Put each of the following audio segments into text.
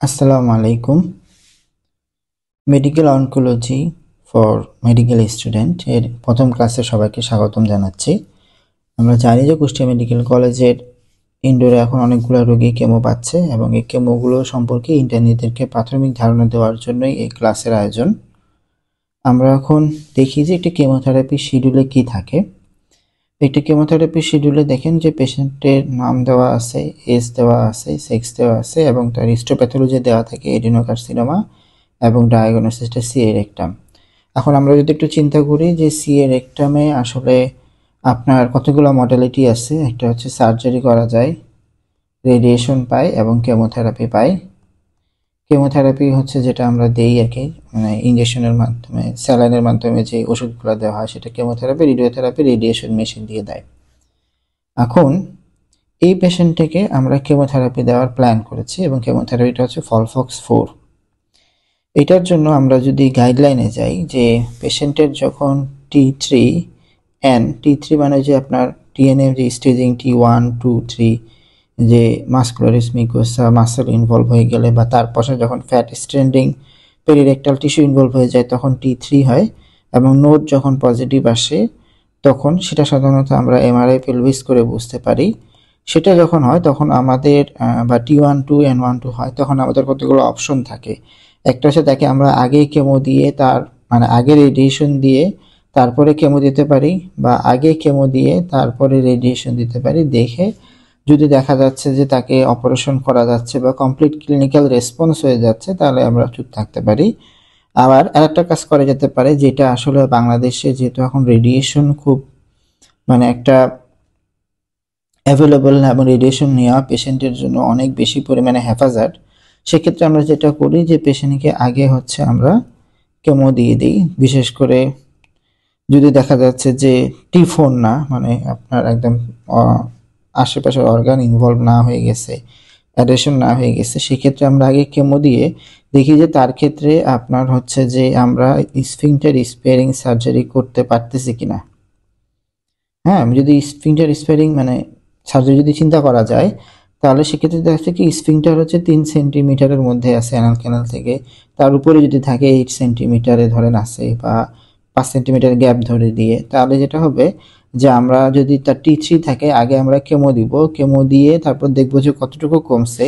আসসালামু আলাইকুম। Medical oncology for medical student এর প্রথম ক্লাসে সবাইকে স্বাগতম জানাচ্ছি। আমরা জানি যে কুষ্টিয়া মেডিকেল কলেজের ইনডোরে এখন অনেকগুলো রোগী কেমো পাচ্ছে এবং এই কেমোগুলো সম্পর্কে ইন্টার্নিদেরকে প্রাথমিক ধারণা দেওয়ার জন্যই এই ক্লাসের আয়োজন। আমরা এখন দেখি যে একটি কেমোথেরাপি শিডিউলে কি থাকে। একটি কেমোথেরাপি শিডিউলে দেখেন যে পেশেন্টের নাম দেওয়া আছে, এজ দেওয়া আছে, সেক্স দেওয়া আছে এবং তার হিস্টোপ্যাথোলজি দেওয়া থাকে এডিনোকার্সিনোমা এবং ডায়াগনোসিসটা সিএ রেকটাম। এখন আমরা যদি একটু চিন্তা করি যে সিএ রেকটামে আসলে আপনার কতগুলো মডালিটি আছে। একটা হচ্ছে সার্জারি করা যায়, রেডিয়েশন পায় এবং কেমোথেরাপি পায়। কেমোথেরাপি হচ্ছে যেটা আমরা দেই আর কি, মানে ইঞ্জেকশনের মাধ্যমে, স্যালাইনের মাধ্যমে যে ওষুধগুলো দেওয়া হয় সেটা কেমোথেরাপি। রেডিওথেরাপি রেডিয়েশন মেশিন দিয়ে দেয়। এখন এই পেশেন্টটাকে আমরা কেমোথেরাপি দেওয়ার প্ল্যান করেছি এবং কেমোথেরাপিটা হচ্ছে ফলফক্স 4। এটার জন্য আমরা যদি গাইডলাইনে যাই যে পেশেন্টের যখন T3 মানে যে আপনার টিএনএ যে স্টেজিং T1 2 3 যে মাসকুলারিস মিকোসা মাসল ইনভলভ হয়ে গেলে বা তার পাশে যখন ফ্যাট স্ট্রেন্ডিং পেরিরেক্টাল টিস্যু ইনভলভ হয়ে যায় তখন T3 হয় এবং নোড যখন পজিটিভ আসে তখন সেটা সাধারণত আমরা এমআরআই পেলভিস করে বুঝতে পারি। সেটা যখন হয় তখন আমাদের বা T12 N12 হয় তখন আমাদের কতগুলো অপশন থাকে। একটা হচ্ছে তাকে আমরা আগে কেমো দিয়ে তার মানে আগে রেডিয়েশন দিয়ে তারপরে কেমো দিতে পারি, বা আগে কেমো দিয়ে তারপরে রেডিয়েশন দিতে পারি। দেখে যদি দেখা যাচ্ছে যে তাকে অপারেশন করা যাচ্ছে বা কমপ্লিট ক্লিনিক্যাল রেসপন্স হয়ে যাচ্ছে তাহলে আমরা চুপ থাকতে পারি। আবার আরেকটা কাজ করা যেতে পারে, যেটা আসলে বাংলাদেশে যেহেতু এখন রেডিয়েশন খুব মানে একটা অ্যাভেলেবল না এবং রেডিয়েশন নেওয়া পেশেন্টের জন্য অনেক বেশি পরিমাণে হ্যাফাজার্ড, সেক্ষেত্রে আমরা যেটা করি যে পেশেন্টকে আগে হচ্ছে আমরা কেমো দিয়ে দিই। বিশেষ করে যদি দেখা যাচ্ছে যে T4 না, মানে আপনার একদম আশেপাশের অর্গান ইনভলভ না হয়ে গেছে, অ্যাডেশন না হয়ে গেছে, সেক্ষেত্রে আমরা আগে কেমো দিয়ে দেখি যে তার ক্ষেত্রে আপনার হচ্ছে যে আমরা স্ফিংটার স্পেয়ারিং সার্জারি করতে পারতেছি কিনা। হ্যাঁ, যদি স্ফিংটার স্পেয়ারিং মানে সার্জারি যদি চিন্তা করা যায় তাহলে সেক্ষেত্রে দেখা যাচ্ছে কি স্ফিংটার হচ্ছে 3 সেন্টিমিটারের মধ্যে আছে অ্যানাল ক্যানাল থেকে, তার উপরে যদি থাকে 8 সেন্টিমিটারে ধরেন আছে বা 5 সেন্টিমিটার গ্যাপ ধরে দিয়ে, তাহলে যেটা হবে যে আমরা যদি তার T3 থাকে আগে আমরা কেমো দিব, কেমো দিয়ে তারপর দেখবো যে কতটুকু কমছে।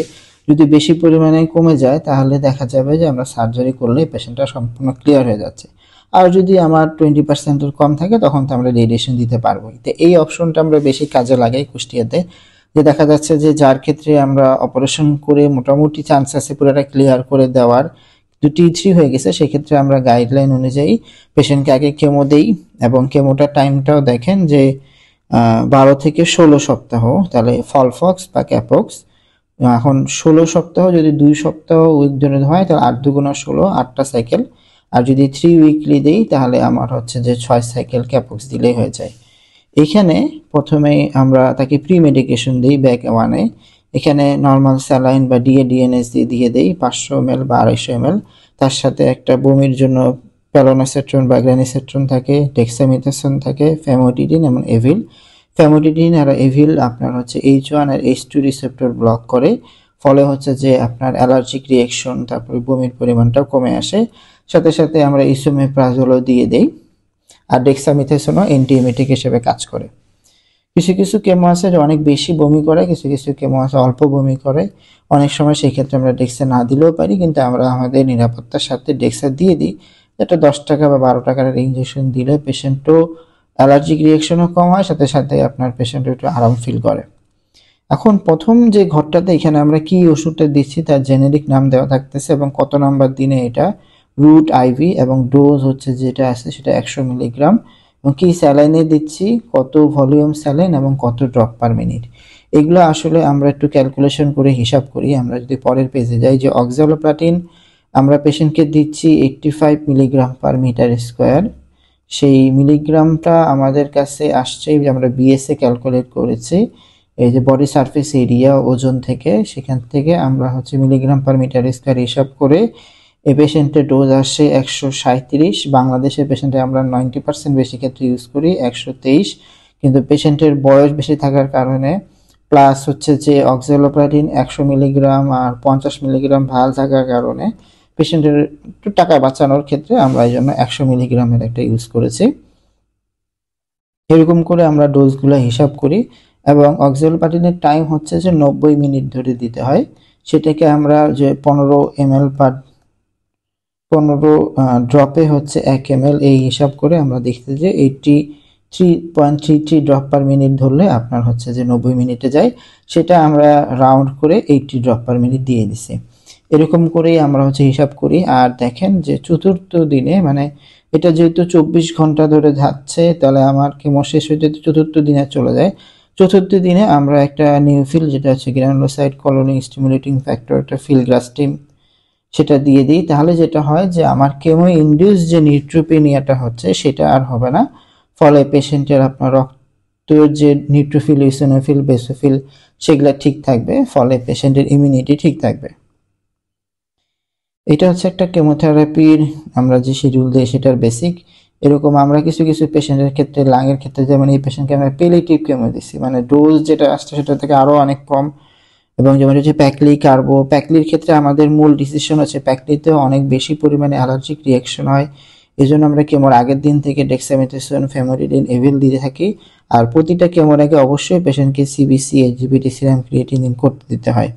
যদি বেশি পরিমাণে কমে যায় তাহলে দেখা যাবে যে আমরা সার্জারি করলে পেশেন্টটা সম্পূর্ণ ক্লিয়ার হয়ে যাচ্ছে। আর যদি আমার 20% কম থাকে তখন তো আমরা রেডিয়েশন দিতে পারবো। তো এই অপশনটা আমরা বেশি কাজে লাগাই কুষ্টিয়াতে, যে দেখা যাচ্ছে যে যার ক্ষেত্রে আমরা অপারেশন করে মোটামুটি চান্স আছে পুরোটা ক্লিয়ার করে দেওয়ার, কিন্তু T3 হয়ে গেছে, সেক্ষেত্রে আমরা গাইডলাইন অনুযায়ী পেশেন্টকে আগে কেমো দেই এবং কেমোটার টাইমটাও দেখেন যে 12 থেকে 16 সপ্তাহ, তাহলে ফলফক্স বা ক্যাপক্স। এখন 16 সপ্তাহ যদি 2 সপ্তাহ উইক ধরে হয় তাহলে 8 দুগুণা 16, 8টা সাইকেল। আর যদি 3 উইকলি দেই তাহলে আমার হচ্ছে যে 6 সাইকেল ক্যাপক্স দিলেই হয়ে যায়। এখানে প্রথমে আমরা তাকে প্রি মেডিকেশন দিই ব্যাক 1-এ। এখানে নর্মাল স্যালাইন বা ডিএনএস দিয়ে দেই 500 ml বা 250 ml। তার সাথে একটা বমির জন্য প্যালোনাসেট্রন বা গ্রানিসেট্রন থাকে, ডেক্সামিথাসোন থাকে, ফ্যামোটিডিন এবং এভিল। ফ্যামোটিডিন আর এভিল আপনার হচ্ছে H1 আর H2 রিসেপ্টর ব্লক করে, ফলে হচ্ছে যে আপনার অ্যালার্জিক রিঅ্যাকশন তারপরে বমির পরিমাণটাও কমে আসে। সাথে সাথে আমরা ইসোমেপ্রাজোলও দিয়ে দেই, আর ডেক্সামিথাসোনও অ্যান্টিএমেটিক হিসেবে কাজ করে। কিছু কিছু কেমো আছে যে অনেক বেশি বমি করে, কিছু কিছু কেমো আছে অল্প বমি করে। অনেক সময় সেই ক্ষেত্রে আমরা ডেক্সা না দিলেও পারি, কিন্তু আমরা আমাদের নিরাপত্তার সাথে ডেক্সা দিয়ে দিই। এটা 10 টাকা বা 12 টাকার ইঞ্জেকশন দিলে পেশেন্টও অ্যালার্জিক রিঅ্যাকশনও কম হয়, সাথে সাথে আপনার পেশেন্টও একটু আরাম ফিল করে। এখন প্রথম যে ঘরটাতে এখানে আমরা কি ওষুধটা দিচ্ছি তার জেনেরিক নাম দেওয়া থাকতেছে এবং কত নাম্বার দিনে এটা, রুট আইভি, এবং ডোজ হচ্ছে যেটা আছে সেটা 100 মিলিগ্রাম, এবং কি স্যালাইনে দিচ্ছি, কত ভলিউম স্যালাইন এবং কত ড্রপ পার মিনিট। এগুলো আসলে আমরা একটু ক্যালকুলেশন করে হিসাব করি। আমরা যদি পরের পেজে যাই, যে অক্সালোপ্লাটিন আমরা পেশেন্টকে দিচ্ছি 85 মিলিগ্রাম পার মিটার স্কোয়ার। সেই মিলিগ্রামটা আমাদের কাছে আসছে যে আমরা বিএসএ ক্যালকুলেট করেছি, এই যে বডি সারফেস এরিয়া ওজন থেকে, সেখান থেকে আমরা হচ্ছে মিলিগ্রাম পার মিটার স্কোয়ার হিসাব করে এই পেশেন্টের ডোজ আসে 137। বাংলাদেশের পেশেন্টে আমরা 90% বেশি ক্ষেত্রে ইউজ করি 123, কিন্তু পেশেন্টের বয়স বেশি থাকার কারণে প্লাস হচ্ছে যে অক্সালোপ্রাটিন 100 মিলিগ্রাম আর 50 মিলিগ্রাম ভাল থাকার কারণে পেশেন্টের একটু টাকা বাঁচানোর ক্ষেত্রে আমরা এই জন্য 100 মিলিগ্রামের একটা ইউজ করেছি। এরকম করে আমরা ডোজগুলো হিসাব করি এবং অক্সালোপ্রাটিনের টাইম হচ্ছে যে 90 মিনিট ধরে দিতে হয়। সেটাকে আমরা যে 15 ml পার 15 ড্রপে হচ্ছে 1 ml এই হিসাব করে আমরা দেখতে যে 83.33 ড্রপ পার মিনিট ধরলে আপনার হচ্ছে যে 90 মিনিটে যায়, সেটা আমরা রাউন্ড করে 80 ড্রপ পার মিনিট দিয়ে দিছি। এরকম করেই আমরা হচ্ছে হিসাব করি। আর দেখেন যে চতুর্থ দিনে মানে এটা যেহেতু 24 ঘন্টা ধরে যাচ্ছে, তাহলে আমার কেমো শেষ হইতে চতুর্থ দিনে চলে যায়। চতুর্থ দিনে আমরা একটা নিউফিল যেটা হচ্ছে গ্রানুলোসাইট কলোনি স্টিমুলেটিং ফ্যাক্টর, একটা ফিলগ্রাস্টিন, সেটা দিয়ে দিই। তাহলে যেটা হয় যে আমার কেমো ইনডিউস যে নিউট্রোপেনিয়াটা হচ্ছে সেটা আর হবে না। ফলে পেশেন্টের আপনার রক্তের যে নিউট্রোফিল, ইওসিনোফিল, বেসোফিল সেগুলো ঠিক থাকবে, ফলে পেশেন্টের ইমিউনিটি ঠিক থাকবে। এটা হচ্ছে একটা কেমোথেরাপির আমরা যে শিডিউল দিই সেটার বেসিক। এরকম আমরা কিছু কিছু পেশেন্টের ক্ষেত্রে, লাংয়ের ক্ষেত্রে, যেমন এই পেশেন্টকে আমরা পেলিটিভ কেমো দিচ্ছি, মানে ডোজ যেটা আসছে সেটা থেকে আরও অনেক কম। এবং যেমন হচ্ছে প্যাকলি, কার্বো। প্যাকলির ক্ষেত্রে আমাদের মূল ডিসিশন হচ্ছে প্যাকলিতে অনেক বেশি পরিমাণে অ্যালার্জিক রিয়াকশন হয়, এই জন্য আমরা কেমোর আগের দিন থেকে ডেক্সামেথাসোন, ফেমোরিডিন, এভিল দিতে থাকি। আর প্রতিটা কেমোর আগে অবশ্যই পেশেন্টকে সিবিসি, এইচজিবিটি, সিরাম ক্রিয়েটিনিন করতে দিতে হয়।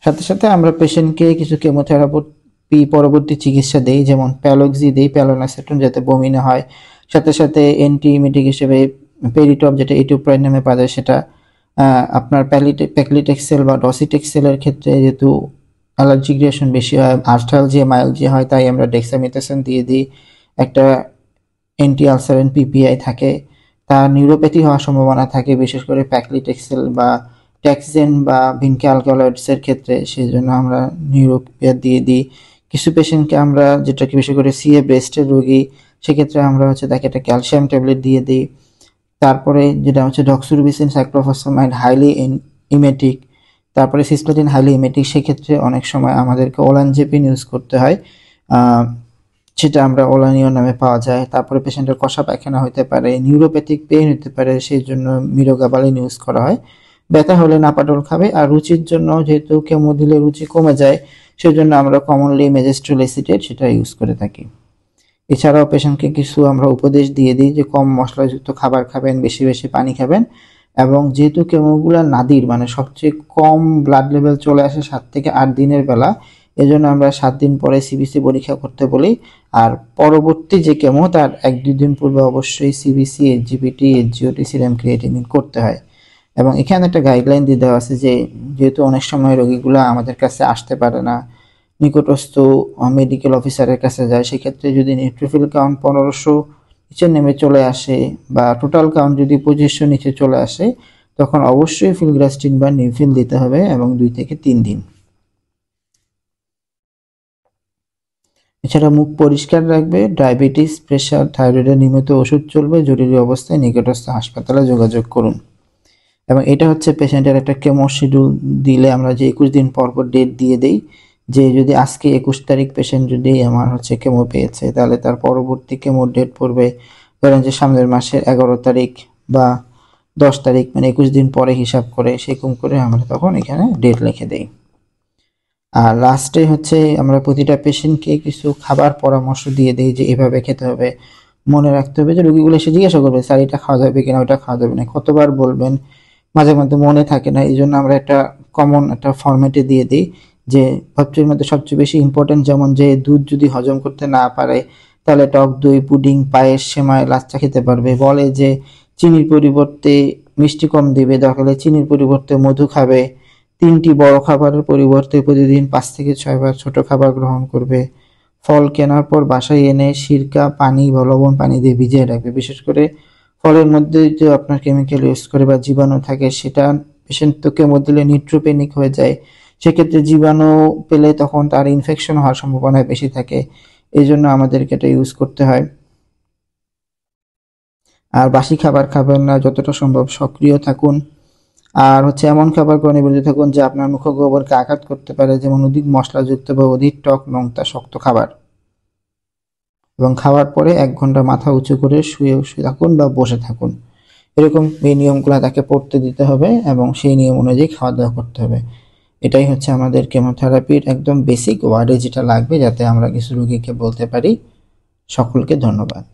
সাথে সাথে আমরা পেশেন্টকে কিছু কেমোথেরাপি পরবর্তী চিকিৎসা দেই, যেমন প্যালোক্সি দেই, প্যালোনাসেটন, যাতে বমি না হয়। সাথে সাথে অ্যান্টিএমিটিক হিসেবে পেরিটপ, যেটা ইটুপ্রাইড নামে পাওয়া যায়, সেটা আপনার প্যাকলিটেক্সেল বা ডসিটেক্সেলের ক্ষেত্রে যেহেতু অ্যালার্জিক রিয়েকশন বেশি হয়, আর্থালজিয়া, মায়ালজিয়া হয়, তাই আমরা ডেক্সামেথাসোন দিয়ে দিই। একটা অ্যান্টি আলসারেন পিপিআই থাকে, তার নিউরোপ্যাথি হওয়ার সম্ভাবনা থাকে, বিশেষ করে প্যাকলিটেক্সেল বা ট্যাক্সেন বা ভিনকে অ্যালকালয়েডসের ক্ষেত্রে, সেই জন্য আমরা নিউরোপ্যাথ দিয়ে দিই। কিছু পেশেন্টকে আমরা, যেটাকে বিশেষ করে সিএ ব্রেস্টের রোগী, সেক্ষেত্রে আমরা হচ্ছে তাকে একটা ক্যালসিয়াম ট্যাবলেট দিয়ে দিই। তারপরে যেটা হচ্ছে ডক্সুরুবিসিন, সাইক্লোফসফামাইড, হাইলি ইমেটিক। তারপরে সিসপ্লাটিন, হাইলি ইমেটিক। সেক্ষেত্রে অনেক সময় আমাদেরকে ওলানজেপিন ইউজ করতে হয়, সেটা আমরা ওলানিও নামে পাওয়া যায়। তারপরে পেশেন্টের কষা পায়খানা হতে পারে, নিউরোপ্যাথিক পেইন হতে পারে, সেই জন্য মিরোগাবালিন ইউজ করা হয়। ব্যথা হলে নাপাডল খাবে। আর রুচির জন্য, যেহেতু কেমো দিলে রুচি কমে যায়, সেজন্য আমরা কমনলি মেজেস্ট্রল এসিটেট সেটা ইউজ করে থাকি। এছাড়াও পেশেন্টকে কিছু আমরা উপদেশ দিয়ে দিই যে কম মশলাযুক্ত খাবার খাবেন, বেশি বেশি পানি খাবেন। এবং যেহেতু কেমোগুলা নাদির, মানে সবচেয়ে কম ব্লাড লেভেল চলে আসে 7 থেকে 8 দিনের বেলা, এজন্য আমরা 7 দিন পরে সিবিসি পরীক্ষা করতে বলি। আর পরবর্তী যে কেমো তার 1-2 দিন পূর্বে অবশ্যই সিবিসি, এইচজিবিটি, এইচজিওটি, সিরাম ক্রিয়েটিনিন করতে হয়। এবং এখানে একটা গাইডলাইন দিয়ে দেওয়া আছে যে যেহেতু অনেক সময় রোগীগুলো আমাদের কাছে আসতে পারে না, নিকটস্থ মেডিকেল অফিসারের কাছে যায়, সেক্ষেত্রে যদি নিউট্রোফিল কাউন্ট 1500 নিচে নেমে চলে আসে বা টোটাল কাউন্ট যদি 2500 নিচে চলে আসে, তখন অবশ্যই ফিলগ্রাস্টিন বা নিউফিল দিতে হবে এবং 2 থেকে 3 দিন। এছাড়া মুখ পরিষ্কার রাখবে, ডায়াবেটিস, প্রেশার, থাইরয়েডের নিয়মিত ওষুধ চলবে, জরুরি অবস্থায় নিকটস্থ হাসপাতালে যোগাযোগ করুন। এবং এটা হচ্ছে পেশেন্টের একটা কেমো শিডিউল দিলে আমরা যে 21 দিন পর পর ডেট দিয়ে দেই, যে যদি আজকে 21 তারিখ পেশেন্ট যদি আমার হচ্ছে কেমো পেয়েছে, তাহলে তার পরবর্তী কেমো ডেট পড়বে ধরেন যে সামনের মাসের 11 তারিখ বা 10 তারিখ, মানে 21 দিন পরে হিসাব করে, সেরকম করে আমরা তখন এখানে ডেট লিখে দেই। আর লাস্টে হচ্ছে আমরা প্রতিটা পেশেন্টকে কিছু খাবার পরামর্শ দিয়ে দিই যে এভাবে খেতে হবে। মনে রাখতে হবে যে রোগীগুলো এসে জিজ্ঞাসা করবে, স্যার এটা খাওয়া যাবে কিনা, ওটা খাওয়া যাবে না, কতবার বলবেন, মাঝে মধ্যে মনে থাকে না। এই জন্য আমরা একটা কমন একটা ফরম্যাটে দিয়ে দিই যে সবচেয়ে মধ্যে সবচেয়ে বেশি ইম্পর্টেন্ট, যেমন যে দুধ যদি হজম করতে না পারে, তাহলে টক দই, পুডিং, পায়েস, সেমাই, লাচ্চা খেতে পারবে। বলে যে চিনির পরিবর্তে মিষ্টি কম দিবে, দরকার হলে চিনির পরিবর্তে মধু খাবে। 3টি বড় খাবারের পরিবর্তে প্রতিদিন 5 থেকে 6 বার ছোট খাবার গ্রহণ করবে। ফল কেনার পর বাসায় এনে সিরকা, পানি বা লবণ পানি দিয়ে ভিজিয়ে রাখবে। বিশেষ করে ফলের মধ্যে যে আপনার কেমিক্যাল ইউজ করে বা জীবাণু থাকে, সেটা পেশেন্ট তো কেমো দিলে নিউট্রোপেনিক হয়ে যায়, সেক্ষেত্রে জীবাণু পেলে তখন তার ইনফেকশন হওয়ার সম্ভাবনা বেশি থাকে, এই জন্য আমাদেরকে এটা ইউজ করতে হয়। আর বাসি খাবার খাবেন না, যতটা সম্ভব সক্রিয় থাকুন। আর হচ্ছে এমন খাবার গ্রহণে বিরত থাকুন যে আপনার মুখগহ্বরকে আঘাত করতে পারে, যেমন অধিক মশলাযুক্ত বা অধিক টক, নোনতা, শক্ত খাবার। এবং খাওয়ার পরে 1 ঘন্টা মাথা উঁচু করে শুয়ে থাকুন বা বসে থাকুন। এরকম এই নিয়মগুলো তাকে পড়তে দিতে হবে এবং সেই নিয়ম অনুযায়ী খাওয়া দাওয়া করতে হবে। এটাই হচ্ছে আমাদের কেমোথেরাপির একদম বেসিক ওয়ার্ডে যেটা লাগবে, যাতে আমরা কিছু রোগীকে বলতে পারি। সকলকে ধন্যবাদ।